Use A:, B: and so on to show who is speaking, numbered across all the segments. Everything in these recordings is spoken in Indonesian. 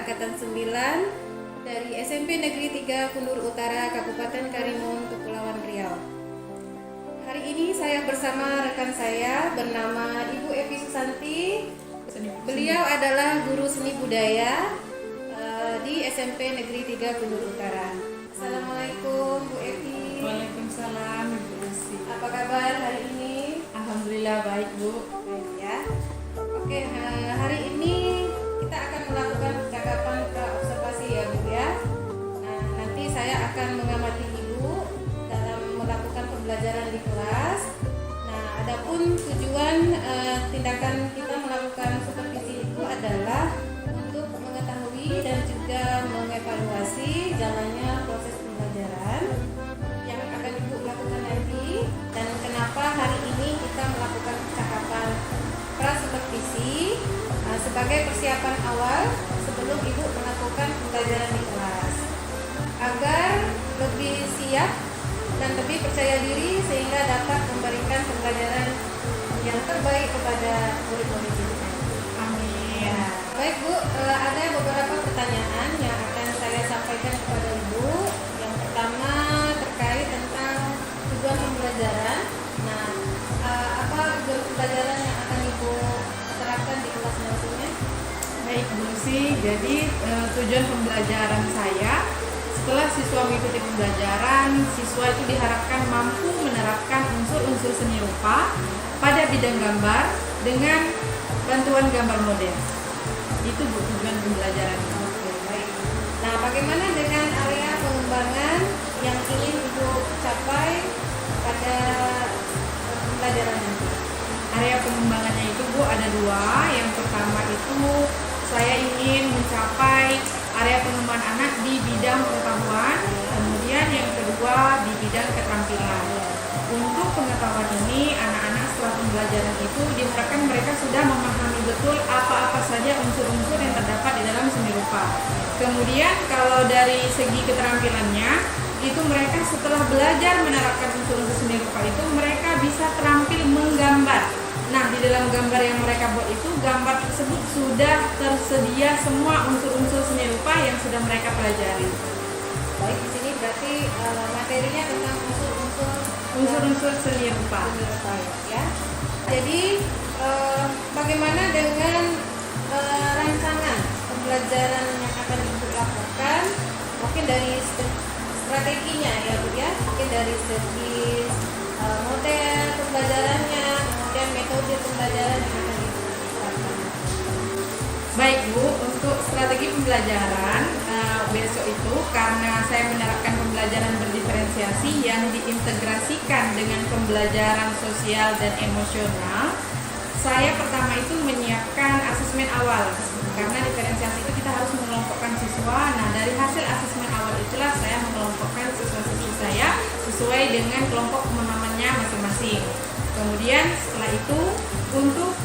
A: Angkatan 9 dari SMP Negeri 3 Kundur Utara, Kabupaten Karimun, Kepulauan Riau. Hari ini saya bersama rekan saya bernama Ibu Evi Susanti. Beliau adalah guru seni budaya di SMP Negeri 3 Kundur Utara. Assalamualaikum Bu Evi.
B: Waalaikumsalam Ibu Lucy.
A: Apa kabar hari ini?
B: Alhamdulillah baik Bu.
A: Baik ya. Oke, hari ini kita akan melakukan percakapan pra-observasi ya Bu ya. Nah, nanti saya akan mengamati Ibu dalam melakukan pembelajaran di kelas. Nah, adapun tujuan tindakan kita melakukan supervisi itu adalah untuk mengetahui dan juga mengevaluasi jalannya proses pembelajaran yang akan Ibu lakukan nanti, dan kenapa hari ini kita melakukan percakapan pra-supervisi sebagai persiapan awal sebelum Ibu melakukan pembelajaran di kelas, agar lebih siap dan lebih percaya diri sehingga dapat memberikan pembelajaran yang terbaik kepada murid-murid Ibu.
B: Amin.
A: Ya. Baik Bu, ada beberapa pertanyaan yang akan saya sampaikan kepada Ibu. Yang pertama terkait tentang tujuan pembelajaran. Nah, apa tujuan pembelajaran yang akan Ibu terapkan di kelas nantinya?
B: Baik Bu Lucy, jadi tujuan pembelajaran saya setelah siswa mengikuti pembelajaran, siswa itu diharapkan mampu menerapkan unsur-unsur seni rupa pada bidang gambar dengan bantuan gambar model. Itu Bu tujuan pembelajaran.
A: Oke, baik. Nah, bagaimana dengan area pengembangan yang ingin Ibu capai pada pembelajaran nanti?
B: Area pengembangannya itu Bu ada dua. Yang pertama itu saya ingin mencapai area pengembangan anak di bidang pengetahuan, kemudian yang kedua di bidang keterampilan. Untuk pengetahuan ini, anak-anak setelah pembelajaran itu diharapkan mereka sudah memahami betul apa-apa saja unsur-unsur yang terdapat di dalam seni rupa. Kemudian kalau dari segi keterampilannya, itu mereka setelah belajar menerapkan unsur-unsur seni rupa itu, mereka bisa terampil menggambar. Nah, di dalam gambar yang mereka buat itu, gambar tersebut sudah tersedia semua unsur-unsur seni rupa yang sudah mereka pelajari.
A: Baik, di sini berarti materinya tentang
B: Unsur-unsur seni rupa.
A: Ya. Jadi bagaimana dengan rancangan pembelajaran yang akan Ibu lakukan? Mungkin dari strateginya ya Bu ya, mungkin dari segi model pembelajarannya, kemudian metode pembelajaran yang akan Ibu lakukan.
B: Baik Bu, untuk strategi pembelajaran besok itu karena saya menerapkan pembelajaran berdiferensiasi yang diintegrasikan dengan pembelajaran sosial dan emosional, saya pertama itu menyiapkan asesmen awal. Karena diferensiasi itu kita harus mengelompokkan siswa. Nah, dari hasil asesmen awal itulah saya mengelompokkan siswa-siswi saya sesuai dengan kelompok pemahamannya masing-masing. Kemudian setelah itu untuk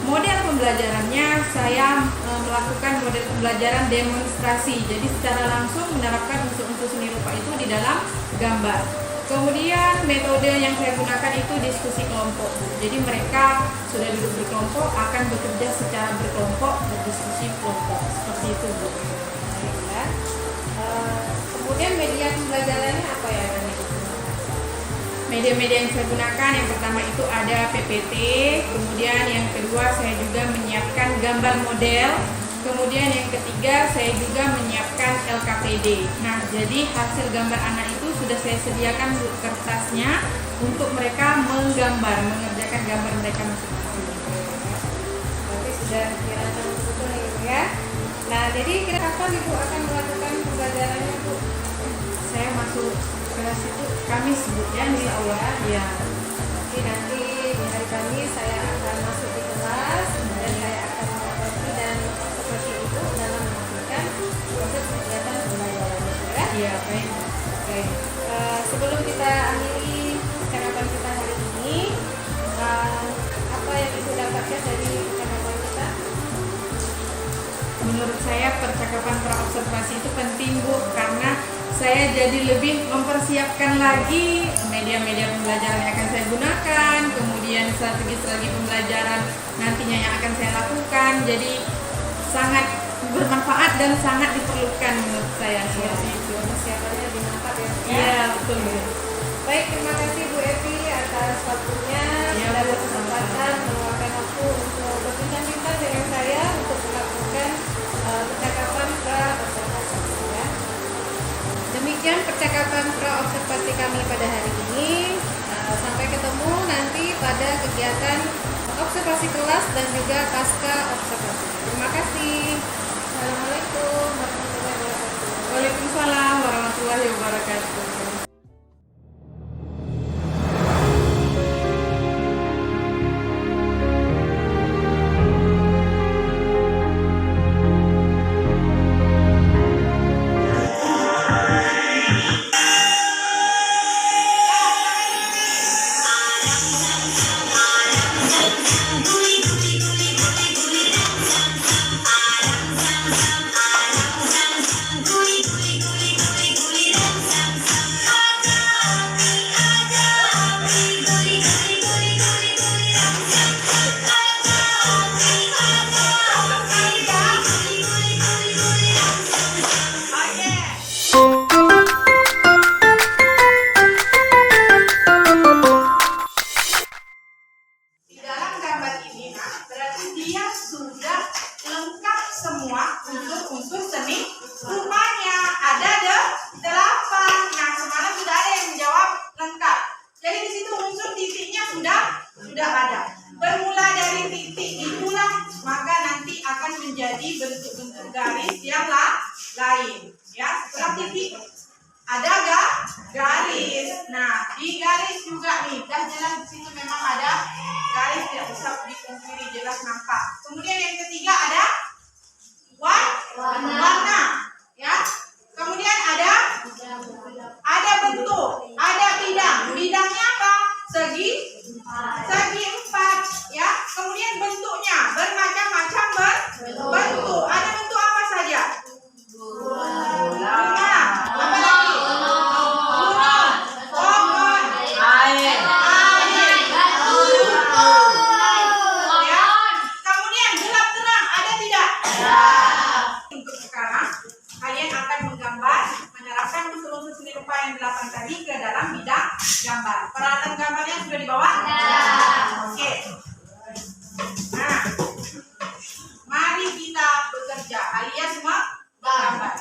B: model pembelajarannya saya melakukan model pembelajaran demonstrasi. Jadi secara langsung menerapkan unsur-unsur seni rupa itu di dalam gambar. Kemudian metode yang saya gunakan itu diskusi kelompok. Jadi mereka sudah duduk berkelompok akan bekerja secara berkelompok, berdiskusi kelompok. Seperti itu Bu.
A: Ya. Kemudian media pembelajarannya apa ya Ibu?
B: Media-media yang saya gunakan yang pertama itu ada PPT, kemudian yang kedua saya juga menyiapkan gambar model, kemudian yang ketiga saya juga menyiapkan LKPD. Nah, jadi hasil gambar anak itu sudah saya sediakan kertasnya untuk mereka menggambar, mengerjakan gambar mereka masing-masing.
A: Berarti sudah dirancang betul nih Bu ya. Nah, jadi kapan Ibu akan melakukan pembelajarannya Bu?
B: Saya masuk kelas itu Kamis Bu ya, insya Allah. Ya.
A: Jadi nanti di hari Kamis saya akan masuk di kelas dan saya akan mengawasi dan seperti itu dalam melakukan proses kegiatan pembelajaran ya.
B: Iya, baik.
A: Oke. Sebelum kita akhiri percakapan kita hari ini, apa yang Ibu dapatkan dari percakapan kita?
B: Menurut saya percakapan pra-observasi itu penting Bu, karena saya jadi lebih mempersiapkan lagi media-media pembelajaran yang akan saya gunakan, kemudian strategi-strategi pembelajaran nantinya yang akan saya lakukan. Jadi sangat bermanfaat dan sangat diperlukan menurut saya.
A: Iya,
B: Seperti itu.
A: persiapannya lebih mantap ya. Bu, ya.
B: Iya, betul Bu.
A: Baik, terima kasih Bu Evi atas waktunya
B: Iya,
A: dan
B: Bu,
A: kesempatan meluangkan waktu untuk berbincang-bincang dengan saya untuk melakukan percakapan pra-observasi ya. Demikian percakapan pra-observasi kami pada hari ini. Sampai ketemu nanti pada kegiatan observasi kelas dan juga pasca observasi. Terima kasih. Assalamualaikum warahmatullahi wabarakatuh.
B: Waalaikumsalam warahmatullahi wabarakatuh.
C: Di dalam gambar ini, nah, berarti dia sudah lengkap semua unsur-unsur seni rupanya. Ada 8. Nah, semalam sudah ada yang menjawab lengkap. Jadi di situ unsur titiknya sudah ada. Bermula dari titik itulah maka nanti akan menjadi bentuk-bentuk garis yang lain. Ya, setelah titik ada garis. Nah, di garis juga nih, dah jelas di situ memang ada garis, tidak bisa dipungkiri, jelas nampak. Kemudian yang ketiga ada warna, ya. Kemudian ada bentuk, ada bidang. Bidangnya apa? Segi 4, ya. Kemudian bentuknya bermacam-macam bentuk. Ada bentuk apa saja? Bunga. Apa lagi? Gunung, pohon, air, ya. Kemudian gelap terang ada tidak? Untuk sekarang kalian akan menggambar, menyerapkan unsur-unsur seni rupa yang 8 tadi ke dalam bidang gambar. Peralatan gambarnya sudah dibawa? Oke. Nah, mari kita bekerja alias menggambar.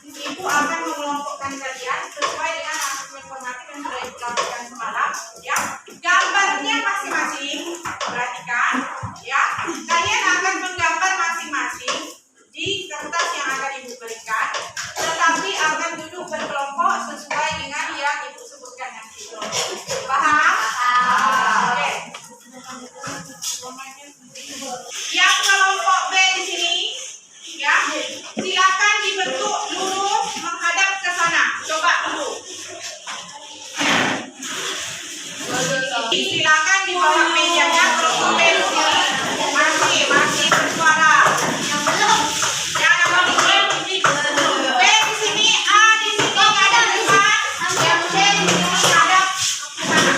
C: Ibu akan mengelompokkan kalian sesuai dengan asesmen formatif yang sudah dilakukan semalam, ya. Gambarnya masing-masing, perhatikan, ya. Kalian akan menggambar masing-masing di kertas yang akan ibu berikan, tetapi akan duduk berkelompok sesuai dengan yang ibu sebutkan nanti. Paham? Oke. Yang kelompok B di sini, ya, silakan dibentuk lurus menghadap ke sana. Coba dulu. Silakan dibawa mejanya kelompok B di sini. Masih bersuara. Yang belum, jangan apa di B di sini, A di sini ngadap depan, yang C di sini ngadap ke sana.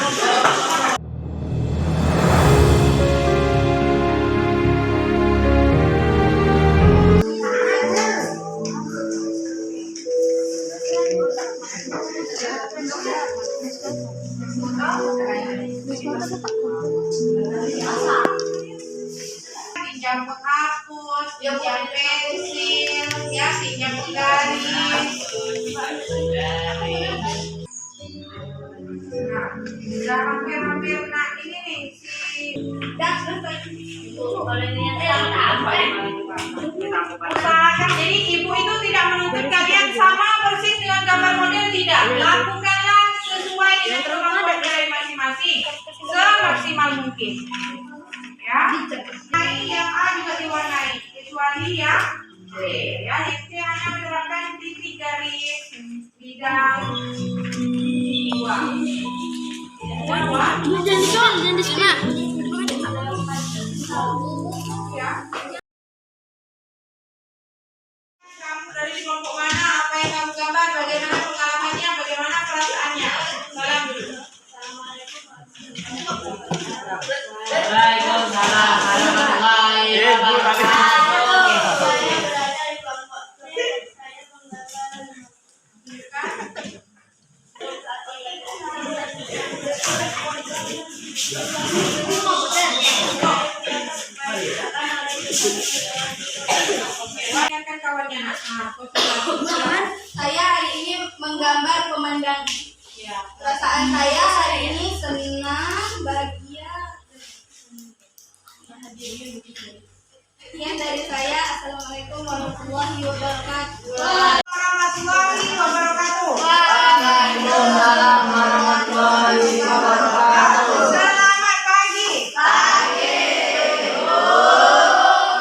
C: Pinjam penghapus, pinjam pensil, ya, pinjam penggaris. Nah, sudah hampir-hampir. Nah, ini nih usahakan. Jadi ibu itu tidak menuntut kalian sama persis dengan gambar model, tidak. Lakukanlah sesuai dengan kemampuan kalian masing-masing semaksimal mungkin. Ya, yang A juga diwarnai, kecuali yang C. Ya, yang C hanya menerapkan titik garis bidang 2. Ya. Kamu dari kelompok mana? Apa yang kamu gambar? Bagaimana pengalamannya? Bagaimana perasaannya? Salam dulu.
D: Waalaikumsalam warahmatullahi wabarakatuh.
C: Bayangkan kawannya.
D: Saya hari ini menggambar pemandangan. Perasaan saya hari ini senang, bahagia. Sekian dari saya. Assalamualaikum warahmatullahi wabarakatuh.
C: Warahmatullahi wabarakatuh.
D: Waalaikumsalam warahmatullahi wabarakatuh.
C: Selamat pagi.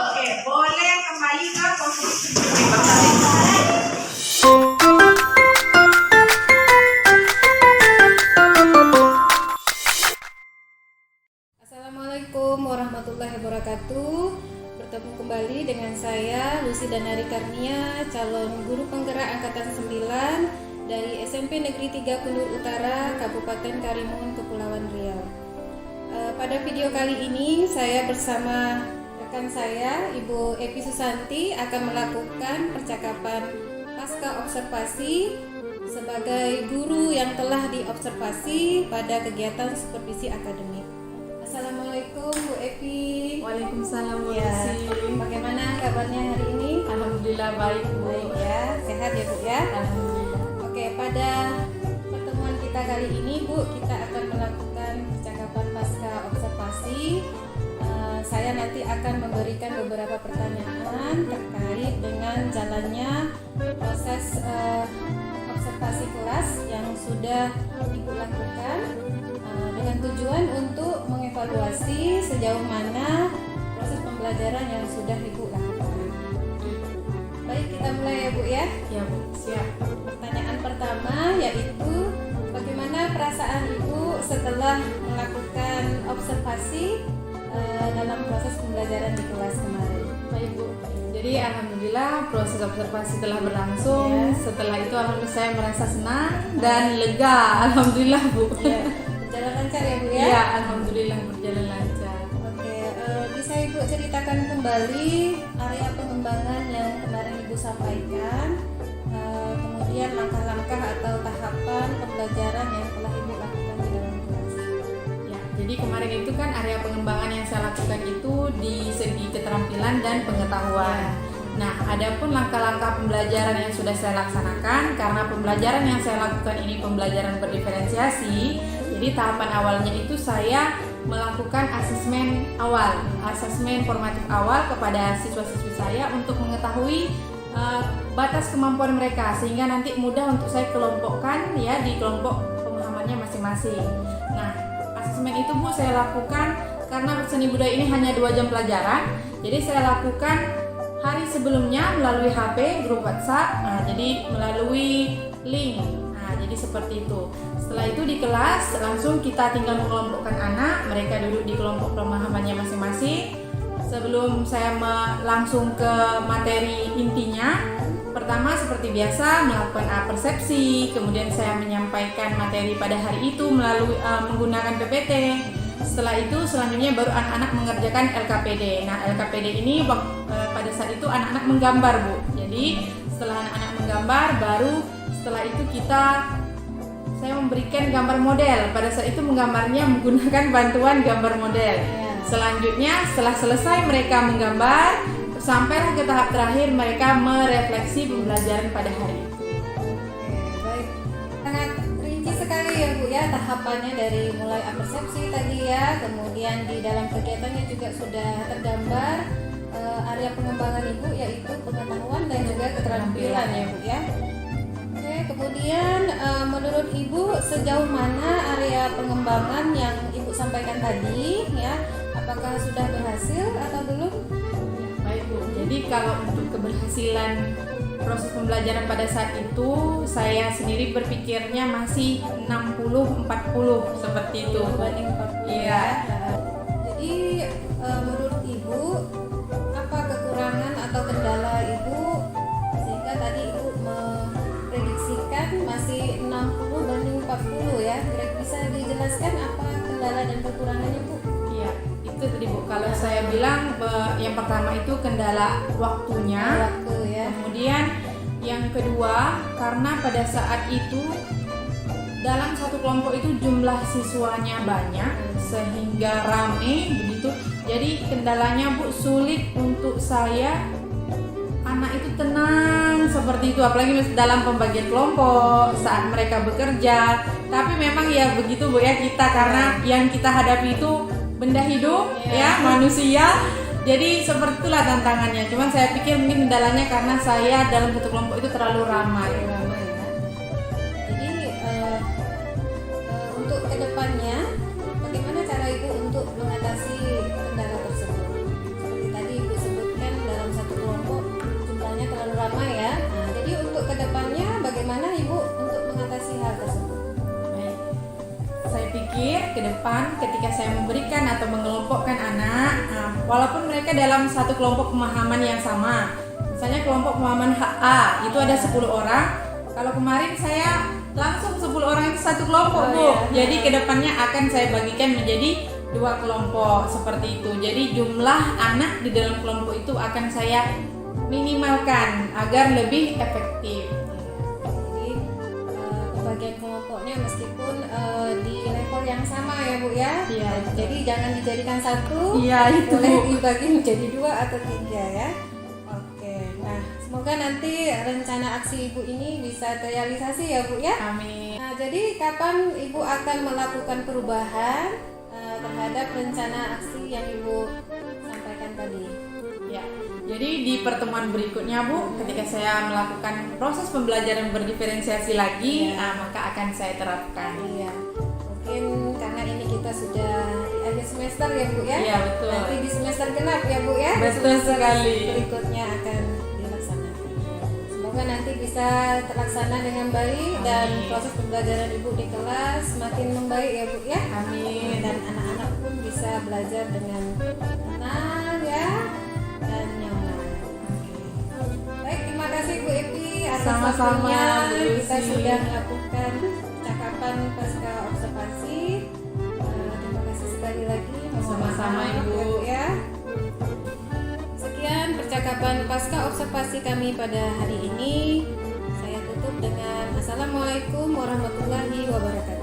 C: Oke, boleh kembali ke posisi
A: Assalamualaikum warahmatullahi wabarakatuh. Bertemu kembali dengan saya Lucy Danari Karnia, calon guru penggerak angkatan 9 dari SMP Negeri 3 Kundur Utara, Kabupaten Karimun, Kepulauan Riau. Pada video kali ini saya bersama rekan saya Ibu Epi Susanti akan melakukan percakapan pasca observasi sebagai guru yang telah diobservasi pada kegiatan supervisi akademik. Assalamualaikum Bu Epi.
B: Waalaikumsalam Bu
A: Ya,
B: Lucy.
A: bagaimana kabarnya hari ini?
B: Alhamdulillah baik Bu.
A: Baik ya, sehat ya Bu ya.
B: Alhamdulillah.
A: Oke, pada pertemuan kita kali ini Bu, kita akan melakukan percakapan pasca observasi. Saya nanti akan memberikan beberapa pertanyaan terkait dengan jalannya proses observasi kelas yang sudah Ibu lakukan dengan tujuan untuk mengevaluasi sejauh mana proses pembelajaran yang sudah Ibu lakukan. Baik, kita mulai ya Bu ya.
B: Ya Bu, siap.
A: Pertanyaan pertama yaitu bagaimana perasaan Ibu setelah melakukan observasi dalam proses pembelajaran di kelas kemarin?
B: Baik Bu. Jadi alhamdulillah proses observasi telah berlangsung.
A: Ya.
B: Setelah itu alhamdulillah saya merasa senang dan lega. Alhamdulillah Bu.
A: Ya, berjalan lancar ya Bu ya?
B: Iya, alhamdulillah berjalan lancar.
A: Oke, bisa Ibu ceritakan kembali area pengembangan yang kemarin Ibu sampaikan, kemudian langkah-langkah atau tahapan pembelajaran yang telah Ibu lakukan di dalam kelas.
B: Ya, jadi kemarin itu kan area pengembangan yang saya lakukan itu di segi keterampilan dan pengetahuan. Nah, adapun langkah-langkah pembelajaran yang sudah saya laksanakan, karena pembelajaran yang saya lakukan ini pembelajaran berdiferensiasi, jadi tahapan awalnya itu saya melakukan asesmen awal, asesmen formatif awal kepada siswa-siswi saya untuk mengetahui batas kemampuan mereka, sehingga nanti mudah untuk saya kelompokkan ya di kelompok pemahamannya masing-masing. Nah, asesmen itu Bu saya lakukan karena seni budaya ini hanya 2 jam pelajaran, jadi saya lakukan hari sebelumnya melalui HP, grup WhatsApp, jadi melalui link. Nah, jadi seperti itu. Setelah itu di kelas langsung kita tinggal mengelompokkan anak, mereka duduk di kelompok pemahamannya masing-masing. Sebelum saya langsung ke materi intinya, pertama seperti biasa melakukan persepsi, kemudian saya menyampaikan materi pada hari itu melalui menggunakan PPT. Setelah itu selanjutnya baru anak-anak mengerjakan LKPD. Nah, LKPD ini pada saat itu anak-anak menggambar Bu. Jadi setelah anak-anak menggambar, baru setelah itu saya memberikan gambar model. Pada saat itu menggambarnya menggunakan bantuan gambar model. Selanjutnya setelah selesai mereka menggambar, sampailah ke tahap terakhir mereka merefleksi pembelajaran pada hari itu.
A: Oke, baik. Sangat rinci sekali ya Bu ya tahapannya, dari mulai persepsi tadi ya, kemudian di dalam kegiatannya juga sudah tergambar area pengembangan Ibu yaitu pengetahuan dan juga keterampilan ya Bu ya. Oke, kemudian menurut Ibu sejauh mana area pengembangan yang Ibu sampaikan tadi ya, apakah sudah berhasil atau belum?
B: Baik Bu, jadi kalau untuk keberhasilan proses pembelajaran pada saat itu saya sendiri berpikirnya masih 60-40 seperti itu.
A: Berbanding 40
B: Iya.
A: ya. Jadi menurut Ibu apa kekurangan atau kendala Ibu sehingga tadi Ibu memprediksikan masih 60 banding 40 ya? Bisa dijelaskan apa kendala dan kekurangannya Bu?
B: Iya, itu tadi Bu. Kalau saya bilang yang pertama itu kendala waktunya.
A: Waktu ya.
B: Kemudian yang kedua, karena pada saat itu dalam satu kelompok itu jumlah siswanya banyak sehingga rame begitu. Jadi kendalanya Bu, sulit untuk saya anak itu tenang seperti itu, apalagi dalam pembagian kelompok saat mereka bekerja. Tapi memang ya begitu Bu ya, kita karena yang kita hadapi itu benda hidup ya, manusia. Jadi seperti itulah tantangannya. Cuman saya pikir mungkin kendalanya karena saya dalam satu kelompok itu terlalu ramai.
A: Jadi untuk kedepannya bagaimana cara Ibu untuk mengatasi kendala tersebut? Seperti tadi Ibu sebutkan dalam satu kelompok jumlahnya terlalu ramai ya. Nah, jadi untuk kedepannya bagaimana Ibu untuk mengatasi hal tersebut?
B: Baik. Saya pikir ke depan ketika saya memberikan atau mengelompokkan anak, walaupun mereka dalam satu kelompok pemahaman yang sama, misalnya kelompok pemahaman HA itu ada 10 orang. Kalau kemarin saya langsung 10 orang itu satu kelompok Bu. Jadi kedepannya akan saya bagikan menjadi 2 kelompok seperti itu. Jadi jumlah anak di dalam kelompok itu akan saya minimalkan agar lebih efektif.
A: Jadi pembagian kelompoknya meskipun di level yang sama ya Bu ya.
B: Iya.
A: Jadi jangan dijadikan satu,
B: Iya, itu.
A: boleh dibagi menjadi 2 atau 3 ya. Oke, nah semoga nanti rencana aksi Ibu ini bisa terrealisasi ya Bu ya.
B: Amin.
A: Nah, jadi kapan Ibu akan melakukan perubahan terhadap rencana aksi yang Ibu sampaikan tadi?
B: Ya, jadi di pertemuan berikutnya Bu, ketika saya melakukan proses pembelajaran berdiferensiasi lagi, maka akan saya terapkan.
A: Iya, mungkin karena ini kita sudah di akhir semester ya Bu ya.
B: Iya, betul.
A: Nanti di semester genap ya Bu ya. Di
B: Betul
A: semester
B: sekali.
A: berikutnya akan dilaksanakan. Semoga nanti bisa terlaksana dengan baik dan proses pembelajaran Ibu di kelas semakin membaik ya Bu ya.
B: Amin.
A: Dan anak-anak pun bisa belajar dengan tenang ya dan nyaman. Baik, terima kasih Bu Epi atas
B: Sama-sama,
A: waktunya.
B: Bu
A: Kita
B: Lucy.
A: sudah melakukan percakapan pasca observasi. Terima kasih sekali lagi. Mohon
B: Sama-sama,
A: maaf,
B: Ibu.
A: ya, Bu ya. Sekian percakapan pasca observasi kami pada hari ini. Saya tutup dengan Assalamualaikum warahmatullahi wabarakatuh.